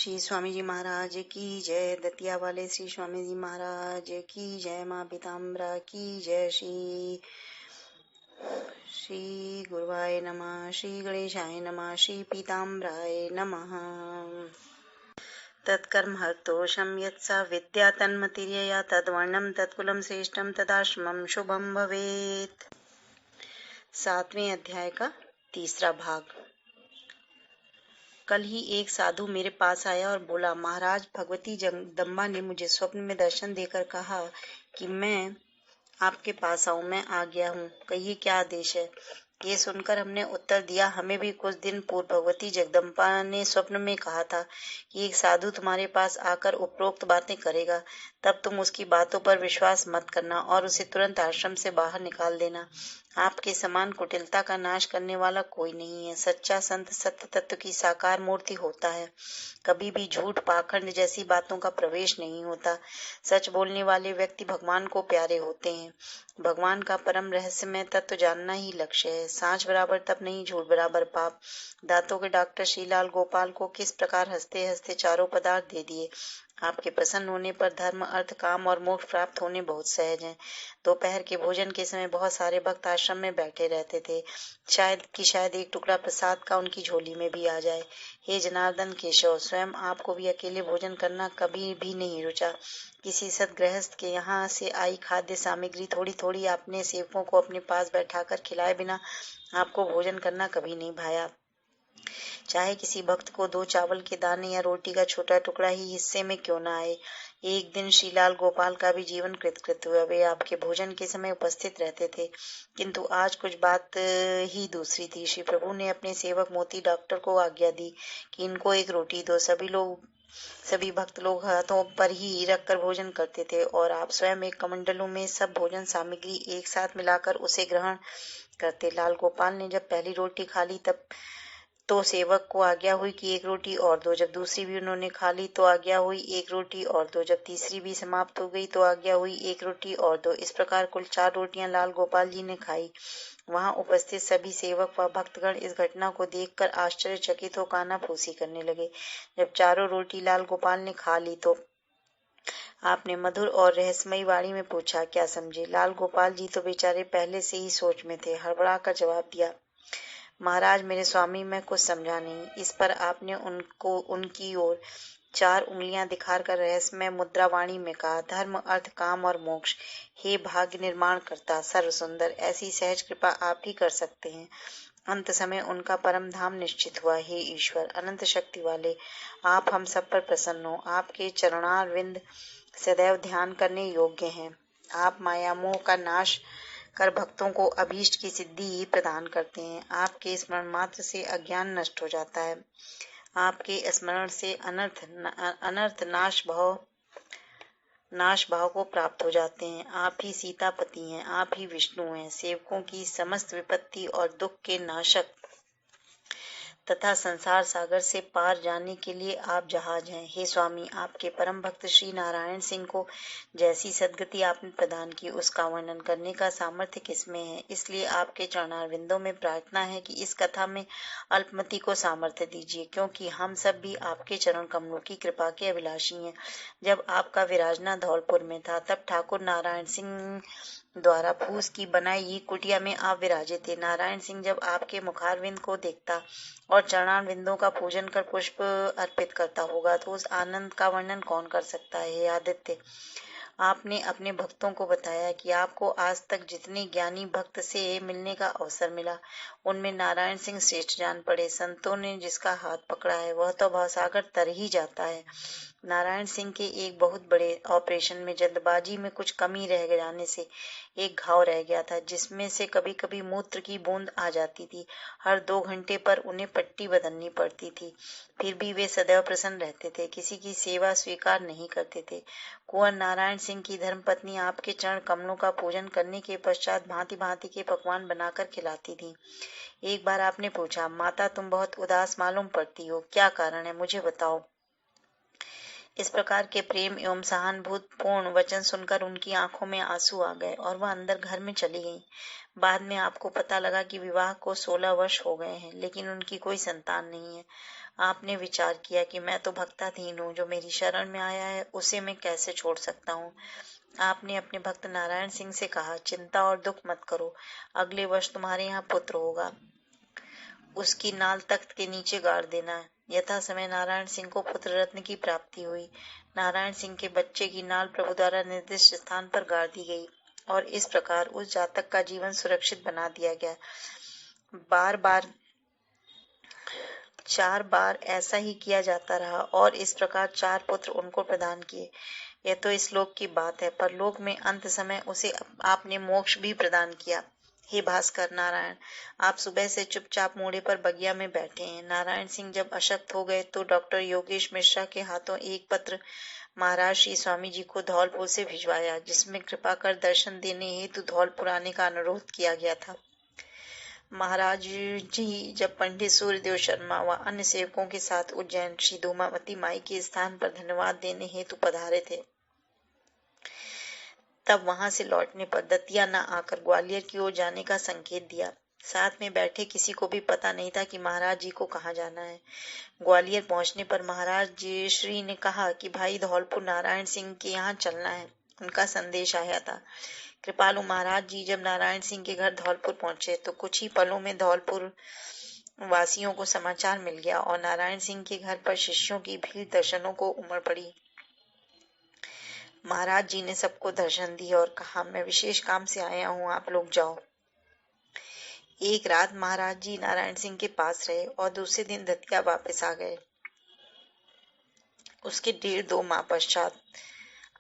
श्री स्वामी जी महाराज की जय। दतिया वाले श्री स्वामी जी महाराज की जय। माँ पीताम्बरा की जय। श्री गुरुवाय नमः। श्री गणेशाय नमः। श्री पीताम्बराय नमः। तत्कर्म हर्तोषं यत्सा विद्या तन्मतिर्यया तद्वर्णं तत्कुलं श्रेष्ठं तदाश्रमं शुभं भवेत्। 7वें अध्याय का तीसरा भाग। कल ही एक साधु मेरे पास आया और बोला, महाराज, भगवती जगदम्बा ने मुझे स्वप्न में दर्शन देकर कहा कि मैं आपके पास आऊं। मैं आ गया हूँ, कहिए क्या आदेश है। ये सुनकर हमने उत्तर दिया, हमें भी कुछ दिन पूर्व भगवती जगदम्बा ने स्वप्न में कहा था कि एक साधु तुम्हारे पास आकर उपरोक्त बातें करेगा, तब तुम उसकी बातों पर विश्वास मत करना और उसे तुरंत आश्रम से बाहर निकाल देना। आपके समान कुटिलता का नाश करने वाला कोई नहीं है। सच्चा संत सत्य तत्व की साकार मूर्ति होता है। कभी भी झूठ पाखंड जैसी बातों का प्रवेश नहीं होता। सच बोलने वाले व्यक्ति भगवान को प्यारे होते हैं। भगवान का परम रहस्यमय तत्व जानना ही लक्ष्य है। सांच बराबर तप नहीं, झूठ बराबर पाप। दांतों के डॉक्टर श्रीलाल गोपाल को किस प्रकार हंसते हंसते चारों पदार्थ दे दिए। आपके प्रसन्न होने पर धर्म, अर्थ, काम और मोक्ष प्राप्त होने बहुत सहज हैं। दोपहर के भोजन के समय बहुत सारे भक्त आश्रम में बैठे रहते थे। शायद एक टुकड़ा प्रसाद का उनकी झोली में भी आ जाए। हे जनार्दन केशव, स्वयं आपको भी अकेले भोजन करना कभी भी नहीं रुचा। किसी सद्गृहस्थ के यहाँ से आई खाद्य सामग्री थोड़ी थोड़ी अपने सेवकों को अपने पास बैठाकर खिलाए बिना आपको भोजन करना कभी नहीं भाया। चाहे किसी भक्त को 2 चावल के दाने या रोटी का छोटा टुकड़ा ही हिस्से में क्यों न आए। एक दिन श्रीलाल गोपाल का भी जीवन कृतकृत हुआ। वे आपके भोजन के समय उपस्थित रहते थे, किंतु आज कुछ बात ही दूसरी थी। श्री प्रभु ने अपने सेवक मोती डॉक्टर को आज्ञा दी कि इनको एक रोटी दो। सभी भक्त लोग हाथों पर ही रखकर भोजन करते थे और आप स्वयं एक कमंडलों में सब भोजन सामग्री एक साथ मिलाकर उसे ग्रहण करते। लाल गोपाल ने जब पहली रोटी खा ली तब तो सेवक को आज्ञा हुई कि एक रोटी और दो। जब दूसरी भी उन्होंने खा ली तो आज्ञा हुई एक रोटी और दो। जब तीसरी भी समाप्त हो गई तो आज्ञा हुई एक रोटी और दो। इस प्रकार कुल 4 रोटियां लाल गोपाल जी ने खाई। वहां उपस्थित सभी सेवक व भक्तगण इस घटना को देखकर आश्चर्यचकित हो कानाफूसी करने लगे। जब चारों रोटी लाल गोपाल ने खा ली तो आपने मधुर और रहस्यमयी वाणी में पूछा, क्या समझे। लाल गोपाल जी तो बेचारे पहले से ही सोच में थे। हड़बड़ा कर जवाब दिया, महाराज, मेरे स्वामी, मैं कुछ समझा नहीं। इस पर आपने उनकी ओर 4 उंगलियां दिखाकर रहस्यमय मुद्रावाणी में कहा, धर्म, अर्थ, काम और मोक्ष। हे भाग्य निर्माण करता, सर्व सुंदर, ऐसी सहज कृपा आप ही कर सकते हैं। अंत समय उनका परम धाम निश्चित हुआ। हे ईश्वर, अनंत शक्ति वाले, आप हम सब पर प्रसन्न हो। आपके चरणारविंद सदैव ध्यान करने योग्य हैं। आप माया मोह का नाश कर भक्तों को अभीष्ट की सिद्धि प्रदान करते हैं। आपके स्मरण मात्र से अज्ञान नष्ट हो जाता है। आपके स्मरण से अनर्थ नाश भाव को प्राप्त हो जाते हैं। आप ही सीतापति हैं, आप ही विष्णु हैं, सेवकों की समस्त विपत्ति और दुख के नाशक तथा संसार सागर से पार जाने के लिए आप जहाज हैं। हे स्वामी, आपके परम भक्त श्री नारायण सिंह को जैसी सद्गति आपने प्रदान की उसका वर्णन करने का सामर्थ्य किसमें है। इसलिए आपके चरणारविंदों में प्रार्थना है कि इस कथा में अल्पमति को सामर्थ्य दीजिए, क्योंकि हम सब भी आपके चरण कमलों की कृपा के अभिलाषी हैं। जब आपका विराजना धौलपुर में था तब ठाकुर नारायण सिंह द्वारा फूस की बनाई कुटिया में आप विराजे थे। नारायण सिंह जब आपके मुखारविंद को देखता और चरणारविंदों का पूजन कर पुष्प अर्पित करता होगा तो उस आनंद का वर्णन कौन कर सकता है। हे आदित्य, आपने अपने भक्तों को बताया कि आपको आज तक जितने ज्ञानी भक्त से मिलने का अवसर मिला उनमें नारायण सिंह श्रेष्ठ जान पड़े। संतों ने जिसका हाथ पकड़ा है वह तो भवसागर तर ही जाता है। नारायण सिंह के एक बहुत बड़े ऑपरेशन में जल्दबाजी में कुछ कमी रह जाने से एक घाव रह गया था, जिसमें से कभी कभी मूत्र की बूंद आ जाती थी। हर 2 घंटे पर उन्हें पट्टी बदलनी पड़ती थी। फिर भी वे सदैव प्रसन्न रहते थे, किसी की सेवा स्वीकार नहीं करते थे। कुंवर नारायण सिंह की धर्मपत्नी आपके चरण कमलों का पूजन करने के पश्चात भांति भांति के पकवान बनाकर खिलाती थी। एक बार आपने पूछा, माता, तुम बहुत उदास मालूम पड़ती हो, क्या कारण है, मुझे बताओ। इस प्रकार के प्रेम एवं सहानुभूतिपूर्ण वचन सुनकर उनकी आंखों में आंसू आ गए और वह अंदर घर में चली गईं। बाद में आपको पता लगा कि विवाह को 16 वर्ष हो गए हैं, लेकिन उनकी कोई संतान नहीं है। आपने विचार किया कि मैं तो भक्ताधीन हूँ, जो मेरी शरण में आया है उसे मैं कैसे छोड़ सकता हूँ। आपने अपने भक्त नारायण सिंह से कहा, चिंता और दुख मत करो, अगले वर्ष तुम्हारे यहाँ पुत्र होगा, उसकी नाल तख्त के नीचे गाड़ देना। यथा समय नारायण सिंह को पुत्र रत्न की प्राप्ति हुई। नारायण सिंह के बच्चे की नाल प्रभु द्वारा निर्दिष्ट स्थान पर गाड़ दी गई और इस प्रकार उस जातक का जीवन सुरक्षित बना दिया गया। बार बार 4 बार ऐसा ही किया जाता रहा और इस प्रकार 4 पुत्र उनको प्रदान किए। यह तो इस लोक की बात है, पर लोक में अंत समय उसे आपने मोक्ष भी प्रदान किया। हे भास्कर नारायण, आप सुबह से चुपचाप मोड़े पर बगिया में बैठे हैं। नारायण सिंह जब अशक्त हो गए तो डॉक्टर योगेश मिश्रा के हाथों एक पत्र महाराज श्री स्वामी जी को धौलपुर से भिजवाया, जिसमें कृपा कर दर्शन देने हेतु धौलपुर आने का अनुरोध किया गया था। महाराज जी जब पंडित सूर्यदेव शर्मा व अन्य सेवकों के साथ उज्जैन श्री धूमावती माई के स्थान पर धन्यवाद देने हेतु पधारे थे, तब वहां से लौटने पर दतिया न आकर ग्वालियर की ओर जाने का संकेत दिया। साथ में बैठे किसी को भी पता नहीं था कि महाराज जी को कहाँ जाना है। ग्वालियर पहुंचने पर महाराज जी श्री ने कहा कि भाई धौलपुर नारायण सिंह के यहाँ चलना है, उनका संदेश आया था। कृपालु महाराज जी जब नारायण सिंह के घर धौलपुर पहुंचे तो कुछ ही पलों में धौलपुर वासियों को समाचार मिल गया और नारायण सिंह के घर पर शिष्यों की भीड़ दर्शनों को उमड़ पड़ी। महाराज जी ने सबको दर्शन दिए और कहा, मैं विशेष काम से आया हूँ, आप लोग जाओ। एक रात महाराज जी नारायण सिंह के पास रहे और दूसरे दिन दतिया वापस आ गए। उसके 1.5-2 माह पश्चात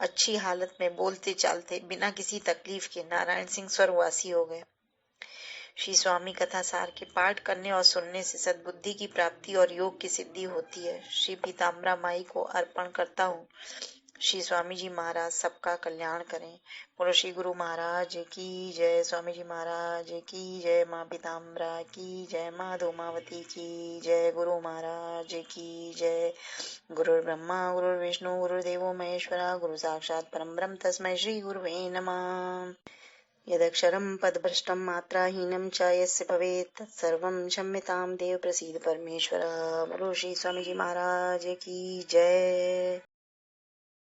अच्छी हालत में बोलते चालते बिना किसी तकलीफ के नारायण सिंह स्वर्गवासी हो गए। श्री स्वामी कथा सार के पाठ करने और सुनने से सद्बुद्धि की प्राप्ति और योग की सिद्धि होती है। श्री पीताम्बरा माई को अर्पण करता हूँ। श्री स्वामी जी महाराज सबका कल्याण करें। बोलो श्री गुरु महाराज की जय। स्वामी जी महाराज की जय। माँ पीताम्बरा की जय। माँ धूमावती की जय। गुरु महाराज की जय। गुरुर् ब्रह्मा गुरुर्विष्णु गुरुर्देवो महेश्वरा, गुरु साक्षात् परम ब्रह्म तस्मै श्री गुरुवे नमः। यदक्षरं पदभ्रष्टं मात्राहीनं च यस्य भवेत् तत्सर्वं क्षम्यतां देव प्रसीद परमेश्वर। बोलो श्री स्वामी जी महाराज की जय।